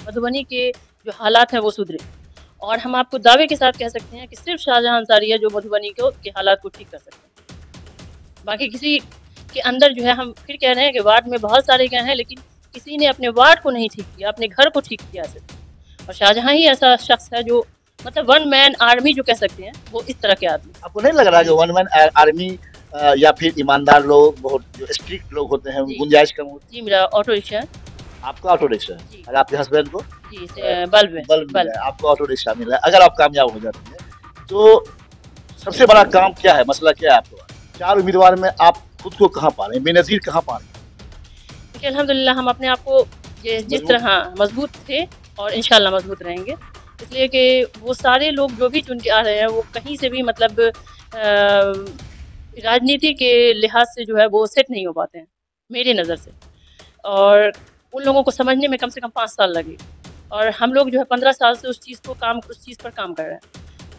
मधुबनी के जो हालात हैं वो सुधरे। और हम आपको दावे के साथ कह सकते हैं कि सिर्फ़ शाहजहां अंसारी है जो मधुबनी के हालात को ठीक कर सकते हैं। बाकी किसी के अंदर जो है हम फिर कह रहे हैं कि वार्ड में बहुत सारे गए हैं, लेकिन किसी ने अपने वार्ड को नहीं ठीक किया, अपने घर को ठीक किया सिर्फ़। और शाहजहां ही ऐसा शख़्स है जो मतलब वन मैन आर्मी जो कह सकते हैं, वो इस तरह के आदमी। आपको नहीं लग रहा जो वन मैन आर्मी या फिर ईमानदार लोग, बहुत जो स्ट्रिक्ट लोग होते हैं, जी। गुंजाइश कम होती जी, मेरा ऑटो रिक्शा है। है? आपका ऑटो रिक्शा है जी। और आपके हस्बैंड को जी, से बल्ब है। बल्ब मिला है, आपको ऑटो रिक्शा मिला है। अगर आप कामयाब हो जाती हैं तो सबसे बड़ा काम क्या है, मसला क्या है आपके पास? 4 उम्मीदवार में आप खुद को कहाँ पा रहे हैं, बेनज़ीर कहाँ पा रहे हैं? देखिए अल्हम्दुलिल्लाह हम अपने आप को जिस मजबूत तरह हाँ, मज़बूत थे और इंशाल्लाह मज़बूत रहेंगे। इसलिए कि वो सारे लोग जो भी चुन के आ रहे हैं वो कहीं से भी मतलब राजनीति के लिहाज से जो है वो सेट नहीं हो पाते हैं, मेरी नज़र से। और उन लोगों को समझने में कम से कम 5 साल लगे। और हम लोग जो है 15 साल से उस चीज़ पर काम कर रहे हैं।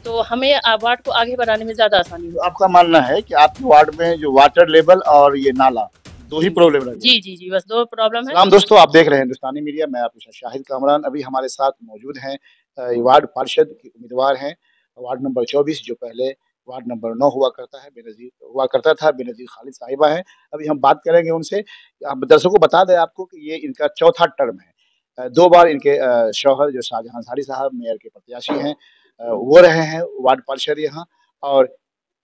तो हमें वार्ड को आगे बढ़ाने में ज़्यादा आसानी तो हुई। आपका मानना है कि आपके वार्ड में जो वाटर लेवल और ये नाला, 2 ही प्रॉब्लम रह गए? जी, जी, जी, बस 2 प्रॉब्लम है। सलाम दोस्तों, आप देख रहे हैं हिंदुस्तानी मीडिया, मैं आपके साथ शाहिद कामरान। अभी हमारे साथ मौजूद हैं वार्ड पार्षद के उम्मीदवार हैं, वार्ड नंबर 24 जो पहले वार्ड नंबर 9 हुआ करता है, बेनज़ीर खालिद साहिबा हैं। अभी हम बात करेंगे उनसे। अब दर्शकों को बता दें आपको कि ये इनका चौथा टर्म है। 2 बार इनके शौहर जो शाहजहां अंसारी साहब मेयर के प्रत्याशी हैं, वो रहे हैं वार्ड पार्षद यहाँ। और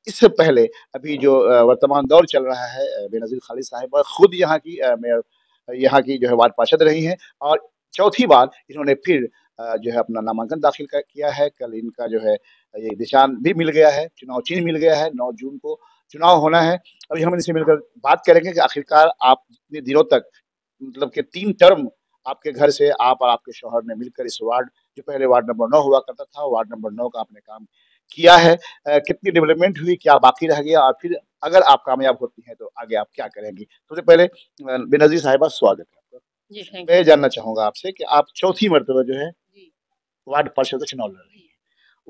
इससे पहले अभी जो वर्तमान दौर चल रहा है, बेनज़ीर खालिद साहिबा खुद यहाँ की मेयर, यहाँ की जो है वार्ड पार्षद रही हैं और चौथी बार इन्होंने फिर जो है अपना नामांकन दाखिल किया है। कल इनका जो है ये निशान भी मिल गया है, चुनाव चिन्ह मिल गया है। 9 जून को चुनाव होना है। अभी हम इनसे मिलकर बात करेंगे कि आखिरकार आप इतने दिनों तक, मतलब कि 3 टर्म आपके घर से आप और आपके शौहर ने मिलकर इस वार्ड, जो पहले वार्ड नंबर 9 हुआ करता था, वार्ड नंबर 9 का आपने काम किया है। कितनी डेवलपमेंट हुई, क्या बाकी रह गया और फिर अगर आप कामयाब होती हैं तो आगे आप क्या करेंगी? सबसे पहले बेनज़ीर साहिबा, स्वागत है आपका। जी, थैंक मैं यू। ये जानना चाहूँगा आपसे कि आप चौथी मर्तबा जो है जी, वार्ड पार्षद का चुनाव लड़ रही जी। हैं।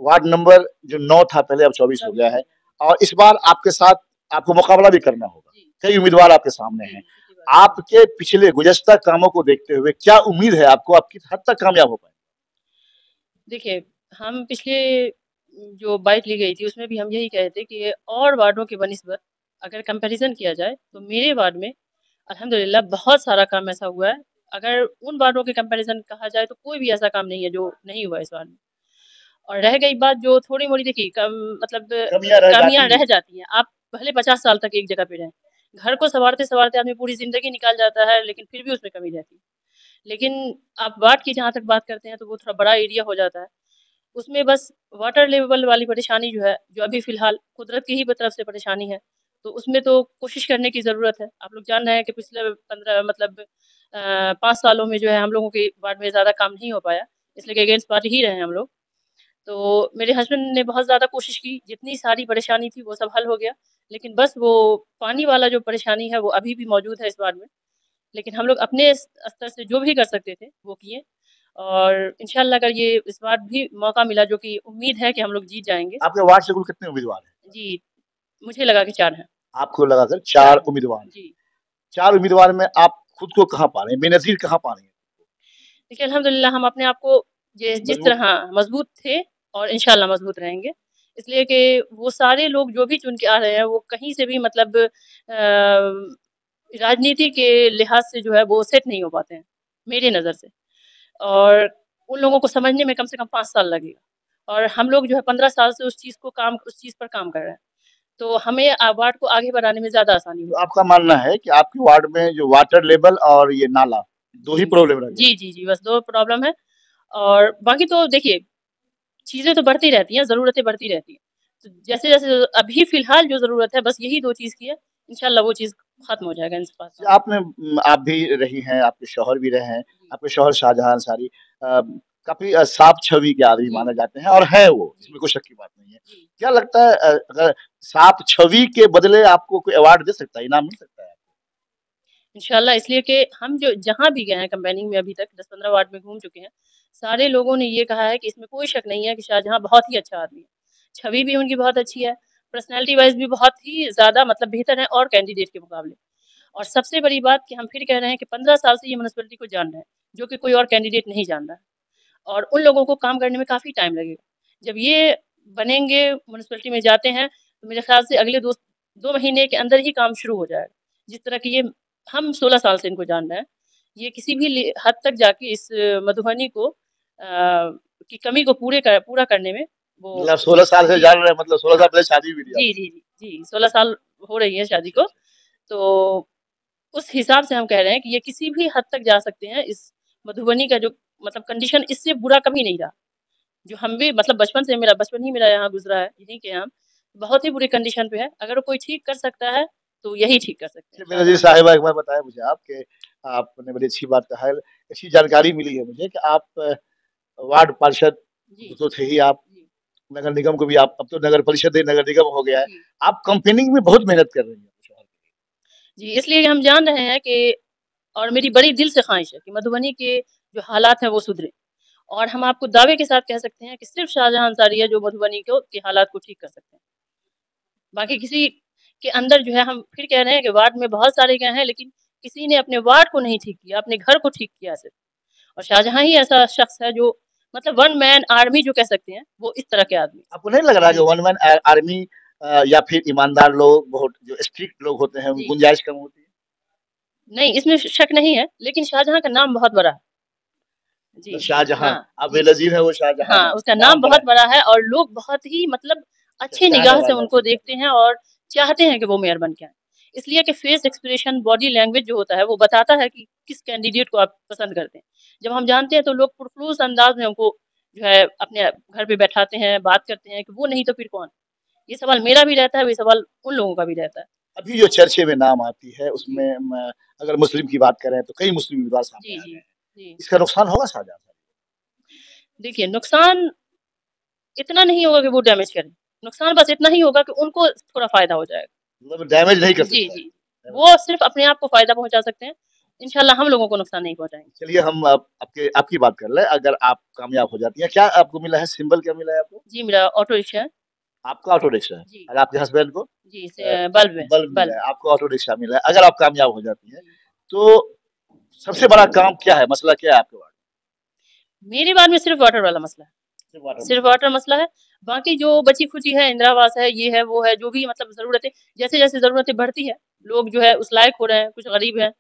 वार्ड नंबर जो 9 था पहले, अब 24 हो 24 गया हो है गया। और इस बार आपके साथ आपको मुकाबला भी करना होगा। जी, कई उम्मीदवार आपके सामने जी, हैं। जी, पिछली बार। आपके पिछले गुज़श्ता कामों को देखते हुए क्या उम्मीद है आपको, आप किस हद तक कामयाब हो पाएँगे? देखिए, हम पिछले जो बाइट ली गई थी उसमें भी हम यही कहे थे कि और वार्डों की बनिस्बत अगर कंपैरिज़न किया जाए तो मेरे वार्ड में अल्हम्दुलिल्लाह बहुत सारा काम ऐसा हुआ है। अगर उन वार्डों के कंपैरिज़न कहा जाए तो कोई भी ऐसा काम नहीं है जो नहीं हुआ इस वार्ड में। और रह गई बात जो थोड़ी-मोड़ी देखिए कम मतलब कमियाँ रह कमियाँ जाती रह हैं। जाती हैं। आप भले 50 साल तक एक जगह पे रहें। घर को सँवारते-सँवारते आदमी पूरी ज़िंदगी निकाल जाता है, लेकिन फिर भी उसमें कमी रहती है। लेकिन आप वार्ड की जहाँ तक बात करते हैं तो वो थोड़ा बड़ा एरिया हो जाता है। उसमें बस वाटर लेवल वाली परेशानी जो है, जो अभी फ़िलहाल कुदरत की ही तरफ से परेशानी है, तो उसमें तो कोशिश करने की ज़रूरत है। आप लोग जान रहे हैं कि पिछले 15 मतलब 5 सालों में जो है हम लोगों के वार्ड में ज़्यादा काम नहीं हो पाया, इसलिए कि अगेंस्ट पार्टी ही रहे हैं हम लोग। तो मेरे हस्बैंड ने बहुत ज़्यादा कोशिश की, जितनी सारी परेशानी थी वो सब हल हो गया, लेकिन बस वो पानी वाला जो परेशानी है वो अभी भी मौजूद है इस वार्ड में। लेकिन हम लोग अपने स्तर से जो भी कर सकते थे, वो किए और इंशाल्लाह अगर ये इस बार भी मौका मिला जो कि उम्मीद है कि हम लोग जीत जाएँगे। आपके वार्ड से कुल कितने उम्मीदवार हैं? जी, मुझे लगा कि 4 हैं। आपको लगाकर 4 4 हैं। उम्मीदवार हैं। जी। 4 उम्मीदवार में आप खुद को कहाँ पा रहे हैं? बेनज़ीर कहाँ पा रही हैं? देखिए अल्हम्दुलिल्लाह हम अपने आप को जिस मजबूत तरह हाँ, मज़बूत थे और इंशाल्लाह मज़बूत रहेंगे। इसलिए कि वो सारे लोग जो भी चुन के आ रहे हैं वो कहीं से भी मतलब राजनीति के लिहाज से जो है वो सेट नहीं हो पाते हैं, मेरी नज़र से। और उन लोगों को समझने में कम से कम 5 साल लगेगा। और हम लोग जो है 15 साल से उस चीज़ पर काम कर रहे हैं। तो हमें वार्ड को आगे बढ़ाने में ज़्यादा आसानी तो हुई। आपका मानना है कि आपके वार्ड में जो वाटर लेवल और ये नाला, 2 ही जी। प्रॉब्लम रह गए? जी, जी, जी, बस 2 प्रॉब्लम है और बाकी तो देखिए, चीज़ें तो बढ़ती रहती हैं, ज़रूरतें बढ़ती रहती हैं। तो जैसे-जैसे अभी फ़िलहाल जो ज़रूरत है बस यही 2 चीज़ की है, इंशाल्लाह वो चीज़ खत्म हो जाएगा इन 5 सालों में। आपने आप भी रही हैं, आपके शौहर भी रहे हैं, जी, आपके शौहर शाहजहां अंसारी काफ़ी साफ़ छवि के आदमी जी, माने जाते हैं और हैं वो, जी, इसमें कोई शक की बात नहीं है। जी। क्या लगता है अगर साफ़ छवि के बदले आपको कोई अवार्ड दे सकता है, इनाम मिल सकता है? इंशाल्लाह इसलिए कि हम जो जहाँ भी गए हैं कैम्पेनिंग में अभी तक 10-15 वार्ड में घूम चुके हैं, सारे लोगों ने ये कहा है कि इसमें कोई शक नहीं है कि शाहजहाँ बहुत ही अच्छा आदमी है। छवि भी उनकी बहुत अच्छी है, पर्सनैलिटी वाइज़ भी बहुत ही ज़्यादा मतलब बेहतर है और कैंडिडेट के मुकाबले। और सबसे बड़ी बात कि हम फिर कह रहे हैं कि 15 साल से ये म्युनिसिपैलिटी को जान रहे हैं, जो कि कोई और कैंडिडेट नहीं जान रहा है, और उन लोगों को काम करने में काफ़ी टाइम लगेगा। जब ये बनेंगे, म्युनिसिपैलिटी में जाते हैं, तो मेरे ख़्याल से अगले 2 महीने के अंदर ही काम शुरू हो जाएगा। जिस तरह की ये हम 16 साल से इनको जान रहे हैं, ये किसी भी हद तक जाके इस मधुबनी को की कमी को पूरा करने में वो मतलब 16 साल से जान रहे हैं, मतलब 16 साल पहले शादी हुई थी जी, आपकी? जी, जी, जी, 16 साल हो रही है शादी को। तो उस हिसाब से हम कह रहे हैं कि ये किसी भी हद तक जा सकते हैं। इस मधुबनी का जो मतलब कंडीशन, इससे बुरा कभी नहीं रहा। जो हम भी मतलब बचपन ही मेरा यहाँ गुज़रा है, यहीं के हम, बहुत ही बुरी कंडीशन पे है। अगर कोई ठीक कर सकता है, तो यही ठीक कर सकते हैं बेनज़ीर शाहजहाँ। साहिबा, एक बार बताएँ मुझे आप कि आपने बड़ी अच्छी बात कहा है, अच्छी जानकारी मिली है मुझे कि आप वार्ड पार्षद जी, तो थे ही आप, जी, नगर निगम को भी आप, अब तो नगर परिषद है, नगर निगम हो गया है। जी। आप कैम्पेनिंग में बहुत मेहनत कर रही हैं शहर के जी, इसलिए हम जान रहे हैं कि और मेरी बड़ी दिल से ख़्वाहिश है कि मधुबनी के जो हालात हैं वो सुधरे। और हम आपको दावे के साथ कह सकते हैं कि सिर्फ़ शाहजहाँ अंसारी है जो मधुबनी के हालात को ठीक कर सकते हैं। बाकी किसी के अंदर जो है, हम फिर कह रहे हैं कि वार्ड में बहुत सारे गए हैं, लेकिन किसी ने अपने वार्ड को नहीं ठीक किया, अपने घर को ठीक किया सिर्फ़। और शाहजहाँ ही ऐसा शख़्स है जो मतलब वन मैन आर्मी जो कह सकते हैं, वो इस तरह के आदमी। आपको नहीं लग रहा कि जी, वन मैन आर्मी या फिर ईमानदार लोग, बहुत जो स्ट्रिक्ट लोग होते हैं, जी। गुंजाइश कम होती है? नहीं, इसमें शक नहीं है, लेकिन शाहजहाँ का नाम बहुत बड़ा है। जी, मतलब शाहजहां, हाँ, आप जी। बेनज़ीर है, वो शाहजहां हाँ, है, उसका नाम नाम बड़ा बहुत बड़ा है और लोग बहुत ही मतलब है, अच्छी चाहने निगाह से वाला है उनको उसका। देखते हैं और चाहते हैं कि वो मेयर बन के आएँ। इसलिए कि फेस एक्सप्रेशन, बॉडी लैंग्वेज जो होता है, वो बताता है कि किस कैंडिडेट को आप पसंद करते हैं। जब हम जानते हैं तो लोग पुरख़्लूस अंदाज़ में उनको जो है अपने घर पे बैठाते हैं, बात करते हैं कि वो नहीं तो फिर कौन? ये सवाल मेरा भी रहता है, वही सवाल उन लोगों का भी रहता है। अभी जो चर्चे में नाम आती है, जी, उसमें अगर मुस्लिम की बात करें, तो कई मुस्लिम उम्मीदवार सामने जी, आ जी, रहे हैं। जी। इसका नुकसान होगा शाहजहां साहब? देखिए, नुकसान इतना नहीं होगा कि वो डैमेज करें। नुकसान बस इतना ही होगा कि उनको थोड़ा फ़ायदा हो जाएगा। मतलब डैमेज नहीं कर जी, सकता है। जी। वो सिर्फ़ अपने आप को फ़ायदा पहुँचा सकते हैं। इंशाल्लाह हम लोगों को नुकसान नहीं पहुँचाएँगे। चलिए हम आपकी बात कर लें, अगर आप कामयाब हो जाती हैं, क्या आपको मिला है, सिंबल क्या मिला है आपको? जी, मेरा ऑटो रिक्शा है। आपका ऑटो रिक्शा है जी, और आपके हस्बैंड को जी, अ, से बल्ब है, बल्ब मिला बल्ब। है, आपको ऑटो रिक्शा मिला है। अगर आप कामयाब हो जाती हैं, जी। तो सबसे बड़ा काम क्या है, मसला क्या है आपके वार्ड मेरे वार्ड में सिर्फ़ वाटर वाला मसला है। में? वाटर सिर्फ़ मसला। वाटर मसला है। बाकी जो बची-खुची है, इंदिरा आवास है, ये है, वो है, जो भी मतलब ज़रूरतें जैसे-जैसे ज़रूरतें बढ़ती हैं, लोग जो है उस लायक हो रहे हैं, कुछ गरीब हैं,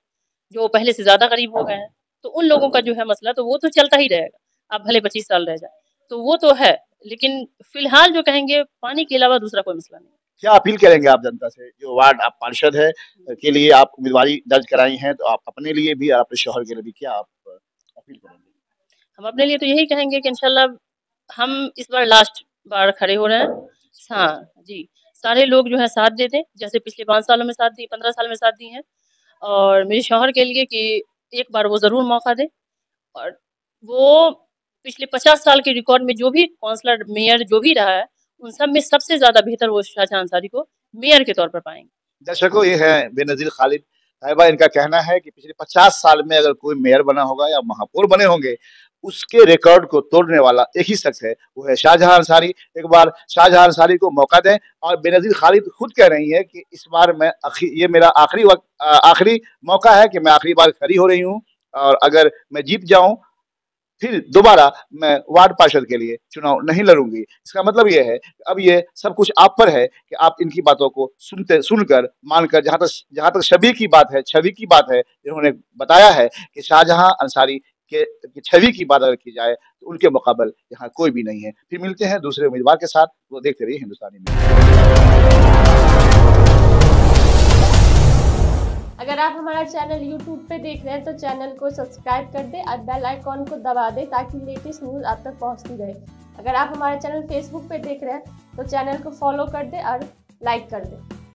जो पहले से ज़्यादा गरीब हो गए हैं। तो उन लोगों का जो है मसला, तो वो तो चलता ही रहेगा। आप भले 25 साल रह जाएँ। तो वो तो है, लेकिन फ़िलहाल जो कहेंगे, पानी के अलावा दूसरा कोई मसला नहीं है। क्या अपील करेंगे आप जनता से? जो वार्ड आप पार्षद हैं के लिए आप उम्मीदवारी दर्ज कराई हैं, तो आप अपने लिए भी और अपने शौहर के लिए भी क्या आप अपील करेंगे? हम अपने लिए तो यही कहेंगे कि इंशाल्लाह हम इस बार लास्ट बार खड़े हो रहे हैं। हाँ, जी। सारे लोग जो है साथ दे दें, जैसे पिछले 5 सालों में साथ दिए, 15 साल में साथ दिए हैं। और मेरे शौहर के लिए कि एक बार वो ज़रूर मौका दें और वो पिछले 50 साल के रिकॉर्ड में जो भी काउंसलर, मेयर जो भी रहा है, उन सब में सबसे ज़्यादा बेहतर वो शाहजहाँ अंसारी को मेयर के तौर पर पाएँगे। दर्शकों, ये हैं बेनज़ीर खालिद साहिबा। इनका कहना है कि पिछले 50 साल में अगर कोई मेयर बना होगा या महापौर बने होंगे, उसके रिकॉर्ड को तोड़ने वाला एक ही शख्स है, वो है शाहजहां अंसारी। एक बार शाहजहां अंसारी को मौका दें। और बेनज़ीर खालिद खुद कह रही हैं कि इस बार ये मेरा आखिरी मौका है कि मैं आखिरी बार खड़ी हो रही हूँ, और अगर मैं जीत जाऊं, फिर दोबारा मैं वार्ड पार्षद के लिए चुनाव नहीं लड़ूंगी। इसका मतलब ये है, अब ये सब कुछ आप पर है कि आप इनकी बातों को सुनकर, मानकर, जहां तक छवि की बात है, इन्होंने बताया है कि शाहजहां अंसारी के की छवि की बात अगर की जाए, तो उनके मुकाबले यहाँ कोई भी नहीं है। फिर मिलते हैं दूसरे उम्मीदवार के साथ। वो देखते रहिए हिंदुस्तानी में। अगर आप हमारा चैनल YouTube पे देख रहे हैं तो चैनल को सब्सक्राइब कर दें और बेल आइकॉन को दबा दें ताकि लेटेस्ट न्यूज़ आप तक पहुंचती रहे। अगर आप हमारा चैनल Facebook पे देख रहे हैं तो चैनल को फॉलो कर दें और लाइक कर दें।